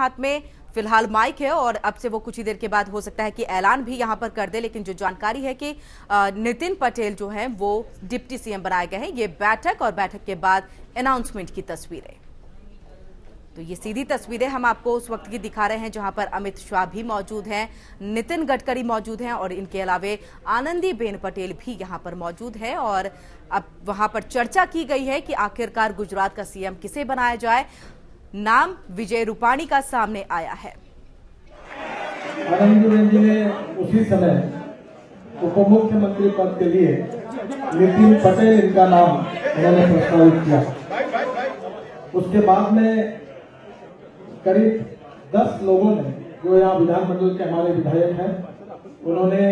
हाथ में फिलहाल माइक है और अब से वो कुछ ही देर के बाद हो सकता है कि ऐलान भी यहां पर कर दे। लेकिन जो जानकारी है कि नितिन पटेल जो हैं वो डिप्टी सीएम बनाए गए हैं। ये बैठक और बैठक के बाद अनाउंसमेंट की तस्वीरें, तो ये सीधी तस्वीरें हम आपको उस वक्त की दिखा रहे हैं जहां पर अमित शाह भी मौजूद हैं, नितिन गडकरी मौजूद हैं और इनके अलावे आनंदीबेन पटेल भी यहां पर मौजूद है। और अब वहां पर चर्चा की गई है कि आखिरकार गुजरात का सीएम किसे बनाया जाए। नाम विजय रूपाणी का सामने आया है। आनंदीबेन जी ने उसी समय उप मुख्यमंत्री पद के लिए नितिन पटेल इनका नाम उन्होंने प्रस्तावित किया। उसके बाद में करीब 10 लोगों ने, जो यहाँ विधानमंडल के हमारे विधायक हैं, उन्होंने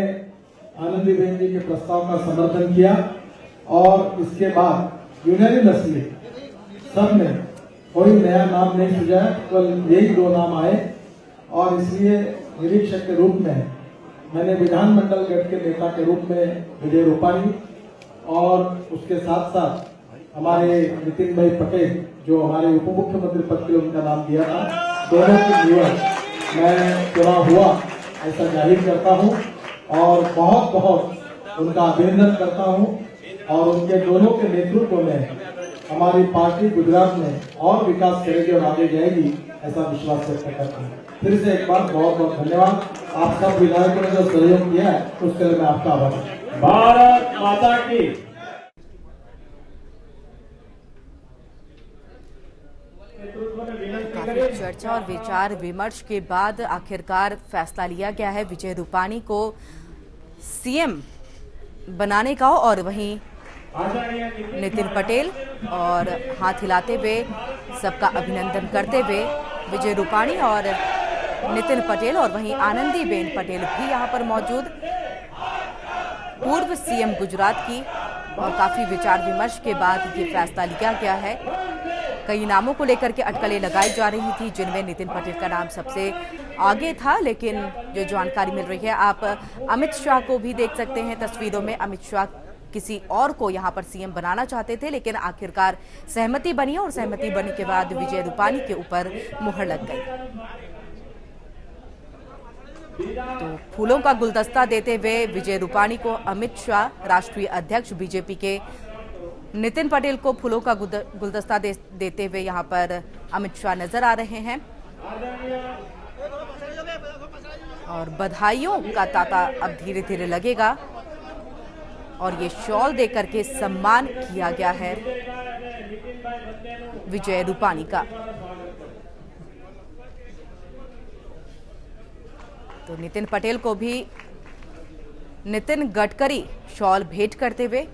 आनंदीबेन जी के प्रस्ताव का समर्थन किया और इसके बाद यूनानिमसली सबने कोई नया नाम नहीं सुझाया, केवल यही 2 नाम आए। और इसलिए निरीक्षक के रूप में मैंने विधानमंडल गठ के नेता के रूप में विजय रूपाणी और उसके साथ साथ हमारे नितिन भाई पटेल जो हमारे उप मुख्यमंत्री पद के लिए उनका नाम दिया था, दोनों की नियुक्ति मैं चुनाव हुआ ऐसा जाहिर करता हूं और बहुत बहुत उनका अभिनंदन करता हूं। और उनके दोनों के नेतृत्व में हमारी पार्टी गुजरात में और विकास करेगी और आगे जाएगी, ऐसा विश्वास व्यक्त करता हूँ। फिर से एक बार बहुत बहुत धन्यवाद। आप सब विधायकों ने जो सहयोग किया है उसके लिए मैं आपका आभार हूँ। भारत माता की। काफी चर्चा और विचार विमर्श के बाद आखिरकार फैसला लिया गया है विजय रूपाणी को सीएम बनाने का। और वहीं नितिन पटेल और हाथ हिलाते हुए सबका अभिनंदन करते हुए विजय रूपाणी और नितिन पटेल और वहीं आनंदीबेन पटेल भी यहां पर मौजूद, पूर्व सीएम गुजरात की। और काफी विचार विमर्श के बाद ये फैसला लिया गया है। कई नामों को लेकर के अटकलें लगाई जा रही थी, जिनमें नितिन पटेल का नाम सबसे आगे था। लेकिन जो जानकारी मिल रही है, आप अमित शाह को भी देख सकते हैं तस्वीरों में। अमित शाह किसी और को यहां पर सीएम बनाना चाहते थे, लेकिन आखिरकार सहमति बनी और सहमति बनने के बाद विजय रूपाणी के ऊपर मुहर लग गई। तो फूलों का गुलदस्ता देते हुए विजय रूपाणी को अमित शाह, राष्ट्रीय अध्यक्ष बीजेपी के नितिन पटेल को फूलों का गुलदस्ता देते हुए यहां पर अमित शाह नजर आ रहे हैं। और बधाइयों का तांता अब धीरे धीरे लगेगा और ये शॉल देकर के सम्मान किया गया है विजय रूपाणी का। तो नितिन पटेल को भी नितिन गडकरी शॉल भेंट करते हुए,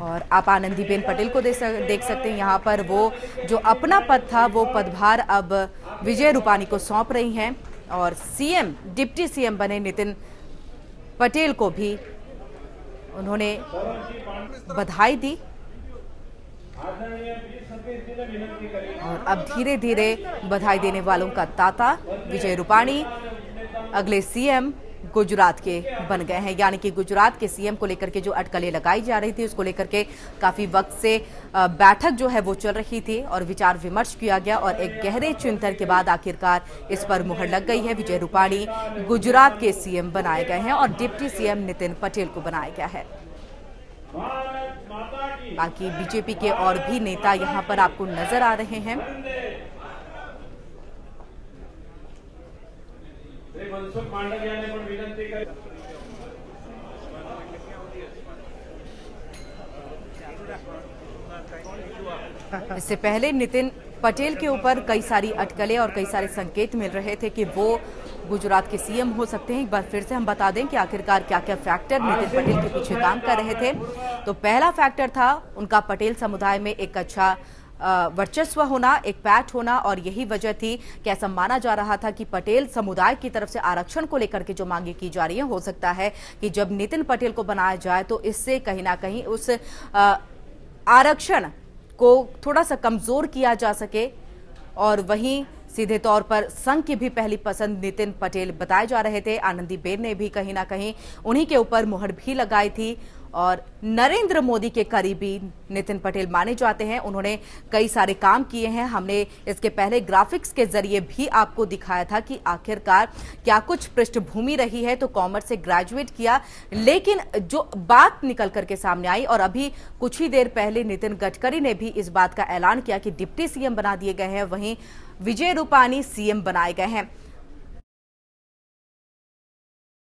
और आप आनंदीबेन पटेल को देख सकते हैं यहाँ पर वो जो अपना पद था वो पदभार अब विजय रूपाणी को सौंप रही हैं। और सीएम, डिप्टी सीएम बने नितिन पटेल को भी उन्होंने बधाई दी। और अब धीरे धीरे बधाई देने वालों का तांता विजय रूपाणी अगले सीएम गुजरात के बन गए हैं। यानी कि गुजरात के सीएम को लेकर के जो अटकलें लगाई जा रही थी उसको लेकर के काफी वक्त से बैठक जो है वो चल रही थी और विचार विमर्श किया गया और एक गहरे चिंतन के बाद आखिरकार इस पर मुहर लग गई है। विजय रूपाणी गुजरात के सीएम बनाए गए हैं और डिप्टी सीएम नितिन पटेल को बनाया गया है। बाकी बीजेपी के और भी नेता यहां पर आपको नजर आ रहे हैं। इससे पहले नितिन पटेल के ऊपर कई सारी अटकलें और कई सारे संकेत मिल रहे थे कि वो गुजरात के सीएम हो सकते हैं। एक बार फिर से हम बता दें कि आखिरकार क्या क्या फैक्टर नितिन पटेल के पीछे काम कर रहे थे। तो पहला फैक्टर था उनका पटेल समुदाय में एक अच्छा वर्चस्व होना, एक पैठ होना। और यही वजह थी कि ऐसा माना जा रहा था कि पटेल समुदाय की तरफ से आरक्षण को लेकर के जो मांगे की जा रही है, हो सकता है कि जब नितिन पटेल को बनाया जाए तो इससे कहीं ना कहीं उस आरक्षण को थोड़ा सा कमजोर किया जा सके। और वहीं सीधे तौर पर संघ की भी पहली पसंद नितिन पटेल बताए जा रहे थे। आनंदीबेन ने भी कहीं ना कहीं उन्हीं के ऊपर मुहर भी लगाई थी। और नरेंद्र मोदी के करीबी नितिन पटेल माने जाते हैं। उन्होंने कई सारे काम किए हैं। हमने इसके पहले ग्राफिक्स के जरिए भी आपको दिखाया था कि आखिरकार क्या कुछ पृष्ठभूमि रही है। तो कॉमर्स से ग्रेजुएट किया, लेकिन जो बात निकल करके सामने आई और अभी कुछ ही देर पहले नितिन गडकरी ने भी इस बात का ऐलान किया कि डिप्टी सीएम बना दिए गए हैं, वहीं विजय रूपानी सीएम बनाए गए हैं।